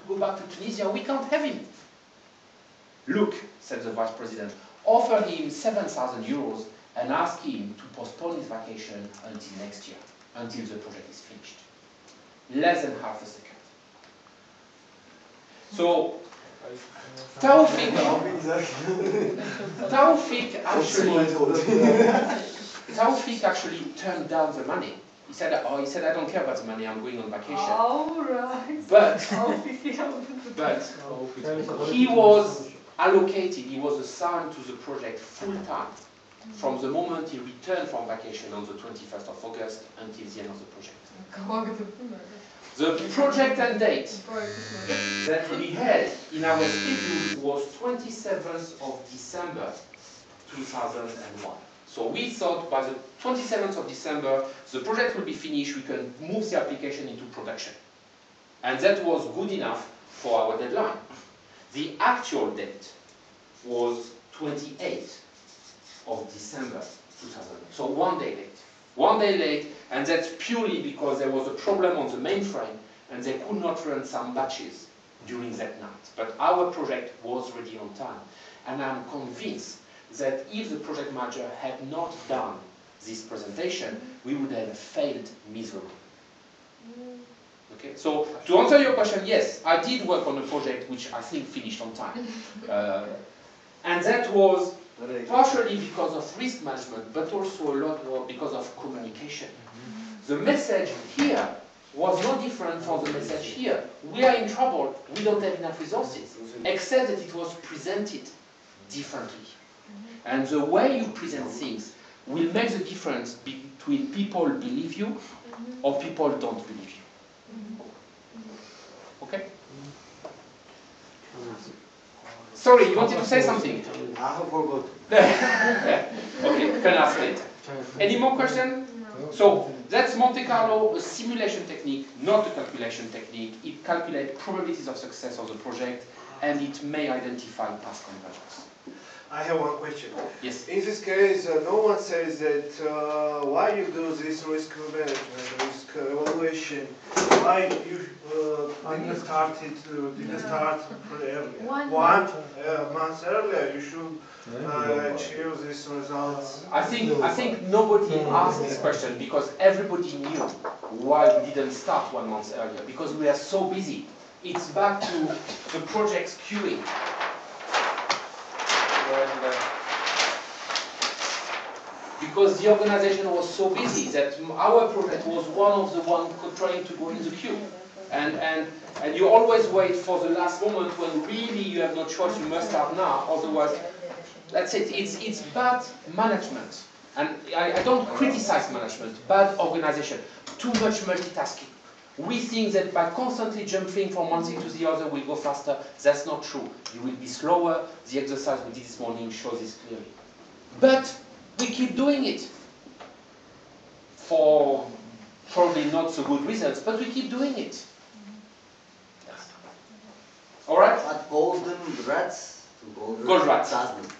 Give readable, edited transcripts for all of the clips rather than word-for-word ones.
to go back to Tunisia, we can't have him. Look, said the vice president, offer him 7,000 euros and ask him to postpone his vacation until next year, until the project is finished. Less than half a second. So, Taoufik actually turned down the money. He said, I don't care about the money, I'm going on vacation. Oh, right. But he was allocated, he was assigned to the project full time from the moment he returned from vacation on the 21st of August until the end of the project. The project end date that we had in our schedule was 27th of December 2001. So we thought by the 27th of December, the project will be finished, we can move the application into production. And that was good enough for our deadline. The actual date was 28th of December 2001. So 1 day late. 1 day late, and that's purely because there was a problem on the mainframe and they could not run some batches during that night. But our project was ready on time. And I'm convinced that if the project manager had not done this presentation, we would have failed miserably. Okay, so to answer your question, yes, I did work on a project which I think finished on time. And that was partially because of risk management, but also a lot more because of communication. The message here was no different from the message here. We are in trouble, we don't have enough resources, except that it was presented differently. And the way you present things will make the difference between people believe you or people don't believe you. Okay? Sorry, you wanted to say something? I forgot. Okay, can ask later. Any more questions? So that's Monte Carlo, a simulation technique, not a calculation technique. It calculates probabilities of success of the project, and it may identify past convergence. I have one question. Yes. In this case, no one says that why you do this risk management, risk evaluation, why you didn't start earlier. 1 month earlier, you should achieve these results. I think nobody asked this question because everybody knew why we didn't start 1 month earlier, because we are so busy. It's back to the project's queuing. Because the organization was so busy that our project was one of the ones trying to go in the queue. And you always wait for the last moment when really you have no choice, you must start now, otherwise, that's it. It's bad management. And I don't criticize management, bad organization, too much multitasking. We think that by constantly jumping from one thing to the other, we'll go faster. That's not true. You will be slower. The exercise we did this morning shows this clearly. But we keep doing it for probably not so good reasons, but we keep doing it. Yes. All right? But golden rats, gold rats. doesn't.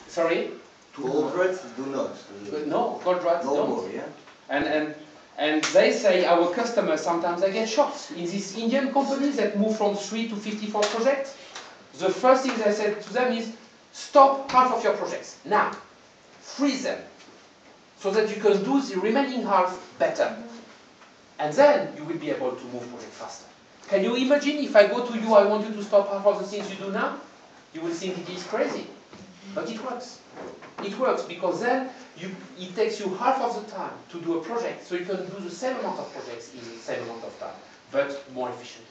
Sorry? Gold rats do not. But no, gold rats no don't. More, yeah? And they say our customers sometimes they get shocked. In these Indian companies that move from 3 to 54 projects, the first thing they said to them is, stop half of your projects, now. Freeze them, so that you can do the remaining half better. And then you will be able to move project faster. Can you imagine if I go to you, I want you to stop half of the things you do now? You will think it is crazy. But it works. It works because then it takes you half of the time to do a project, so you can do the same amount of projects in the same amount of time, but more efficient.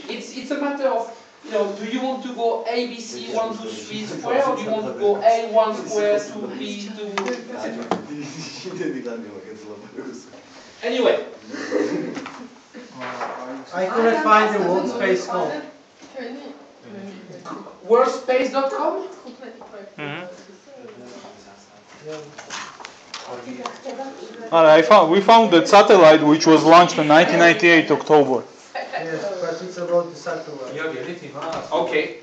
It's a matter of, do you want to go A, B, C, 1, 2, 3 square, or do you want to go A, 1 square, 2, B, 2, etc. Anyway. I couldn't find the workspace.com. Workspace.com? We found that satellite which was launched in 1998 October. Yes, but it's about the satellite. Okay.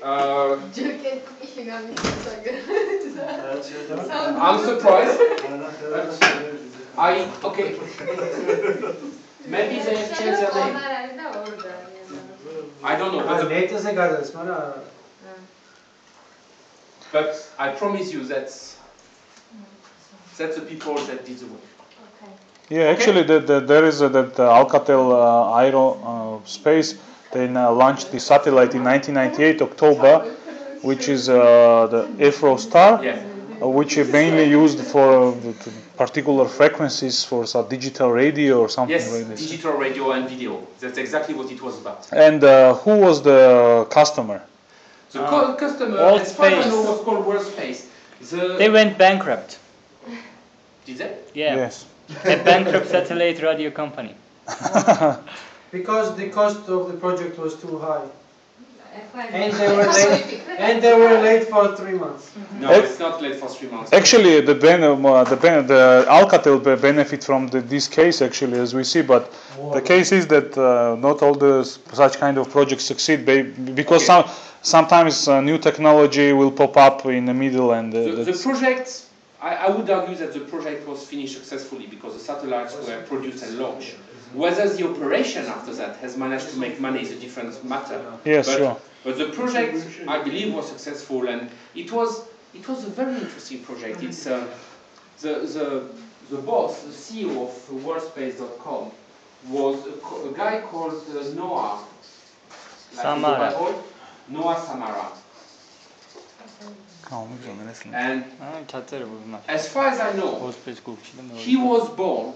I'm surprised. Okay. Maybe they have changed their name. I don't know, but, but I promise you that's the people that did the work. Yeah, actually, there is that Alcatel Aerospace. They launched the satellite in 1998 October, which is the Afrostar, Yeah. which is mainly used for particular frequencies for some digital radio or something Yes, like this. digital radio and video. That's exactly what it was about. And who was the customer? The customer, World as far as I Space. know, was called World Space. They went bankrupt. Did they? Yeah. Yes. A bankrupt satellite radio company. Because the cost of the project was too high. And they were late. And they were late for 3 months. No, it's not late for 3 months. Actually, the Alcatel benefit from this case, actually, as we see, but the case is that not all such kind of projects succeed because sometimes new technology will pop up in the middle and the project. I would argue that the project was finished successfully because the satellites were produced and launched. Whether the operation after that has managed to make money is a different matter. Yes, but, sure. But the project, I believe, was successful, and it was a very interesting project. It's the boss, the CEO of worldspace.com, was a guy called Noah Samara. Noah Samara. And as far as I know, he was born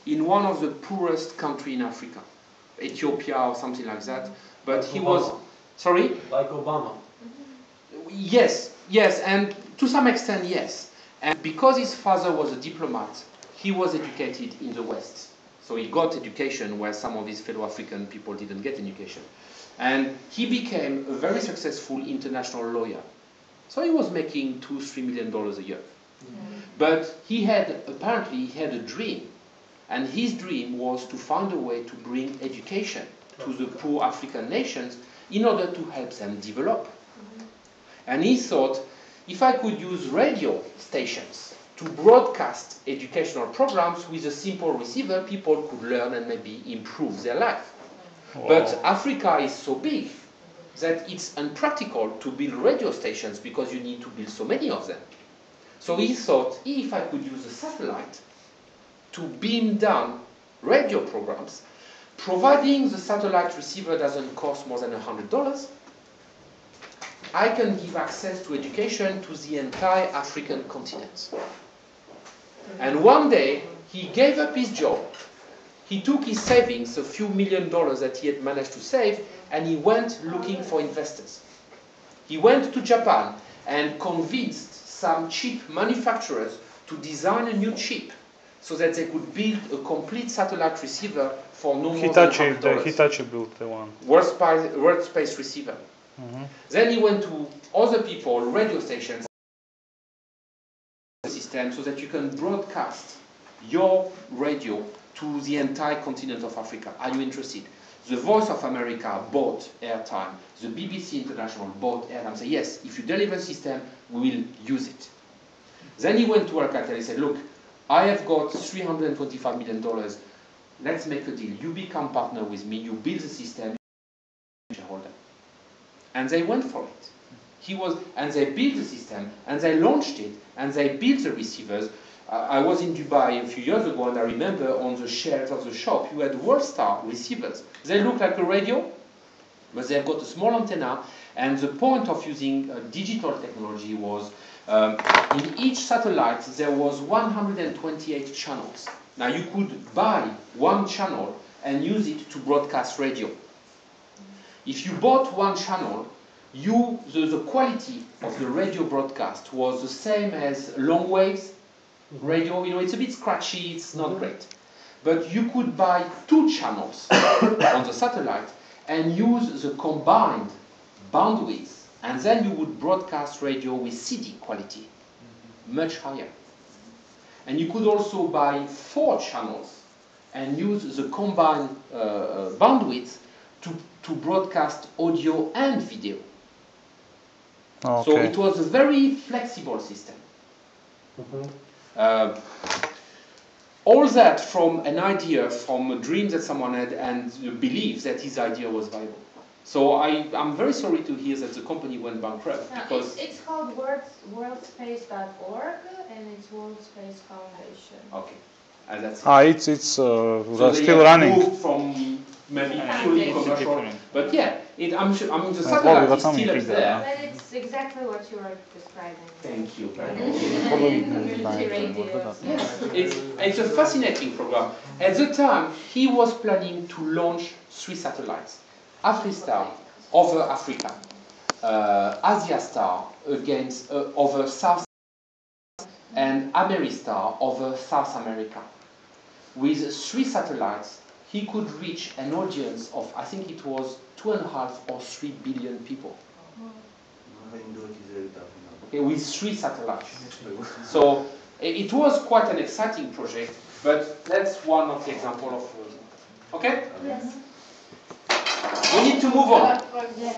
in one of the poorest countries in Africa, Ethiopia or something like that. But he was, sorry? Like Obama. Yes, and to some extent, yes. And because his father was a diplomat, he was educated in the West. So he got education where some of his fellow African people didn't get education. And he became a very successful international lawyer. So he was making $2-3 million a year. But apparently he had a dream. And his dream was to find a way to bring education to the poor African nations in order to help them develop. And he thought, if I could use radio stations to broadcast educational programs with a simple receiver, people could learn and maybe improve their life. Wow. But Africa is so big that it's unpractical to build radio stations because you need to build so many of them. So he thought, if I could use a satellite to beam down radio programs, providing the satellite receiver doesn't cost more than $100, I can give access to education to the entire African continent. And one day, he gave up his job. He took his savings, a few $1 million that he had managed to save, and he went looking for investors. He went to Japan and convinced some chip manufacturers to design a new chip so that they could build a complete satellite receiver for no more than $100. Hitachi built the one. World Space receiver. Then he went to other people, radio stations, system so that you can broadcast your radio to the entire continent of Africa. Are you interested? The Voice of America bought airtime. The BBC International bought airtime. Say, yes, if you deliver a system, we will use it. Then he went to Alcatel and said, look, I have got $325 million. Let's make a deal. You become partner with me. You build the system. Shareholder. And they went for it. And they built the system, and they launched it, and they built the receivers. I was in Dubai a few years ago, and I remember on the shelves of the shop, you had WorldStar receivers. They look like a radio, but they've got a small antenna, and the point of using digital technology was, in each satellite, there was 128 channels. Now, you could buy one channel and use it to broadcast radio. If you bought one channel, the quality of the radio broadcast was the same as long waves radio. You know, it's a bit scratchy, it's not great. But you could buy 2 channels on the satellite and use the combined bandwidth, and then you would broadcast radio with CD quality, much higher. And you could also buy 4 channels and use the combined bandwidth to broadcast audio and video. Okay. So it was a very flexible system. All that from an idea, from a dream that someone had, and the belief that his idea was viable. So I'm very sorry to hear that the company went bankrupt because it's called worldspace.org and it's World Space Foundation. okay, and that's it. It's So they still have running. moved from maybe purely commercial, but yeah, I mean the well, we satellite got is some still up pick there. there, But it's exactly what you are describing. Thank you very much. Multi-radio. Yes, it's a fascinating program. At the time, he was planning to launch 3 satellites: AfriStar over Africa, AsiaStar against over South, and Ameristar over South America. With 3 satellites, he could reach an audience of, I think it was 2.5 or 3 billion people. Okay, with 3 satellites. So it was quite an exciting project, but that's one of the examples of. Okay? Yes. We need to move on. Yeah.